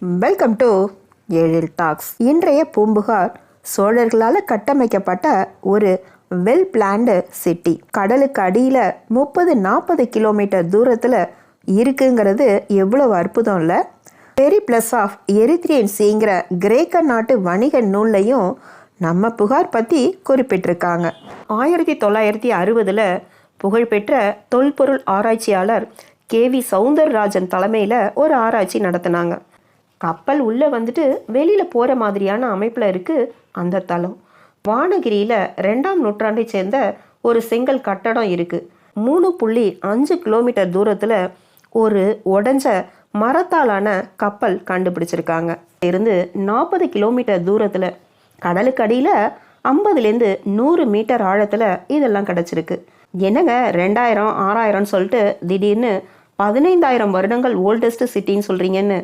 Welcome to Ezhil tax. இன்றைய பூம்புகார் சோழர்களால் கட்டமைக்கப்பட்ட ஒரு வெல் பிளான்டு சிட்டி. கடலுக்கு அடியில் 30-40 கிலோமீட்டர் தூரத்தில் இருக்குங்கிறது எவ்வளவு அற்புதம் இல்லை? பெரிப்ளஸ் ஆஃப் எரித்ரியன் சீங்கிற கிரேக்க நாட்டு வணிக நூல்லையும் நம்ம புகார் பற்றி குறிப்பிட்டிருக்காங்க. 1960 புகழ்பெற்ற தொல்பொருள் ஆராய்ச்சியாளர் KV சௌந்தரராஜன் தலைமையில் ஒரு ஆராய்ச்சி நடத்தினாங்க. கப்பல் உள்ளே வந்துட்டு வெளியில் போகிற மாதிரியான அமைப்பில் இருக்குது அந்த தளம். வானகிரியில் 2ஆம் நூற்றாண்டை சேர்ந்த ஒரு செங்கல் கட்டடம் இருக்குது. 3.5 கிலோமீட்டர் தூரத்தில் ஒரு உடஞ்ச மரத்தாலான கப்பல் கண்டுபிடிச்சிருக்காங்க. இருந்து 40 கிலோமீட்டர் தூரத்தில் கடலுக்கு அடியில் 50-100 மீட்டர் ஆழத்தில் இதெல்லாம் கிடச்சிருக்கு. என்னங்க 2000 6000 சொல்லிட்டு திடீர்னு 15,000 வருடங்கள் ஓல்டஸ்ட் சிட்டின்னு சொல்கிறீங்கன்னு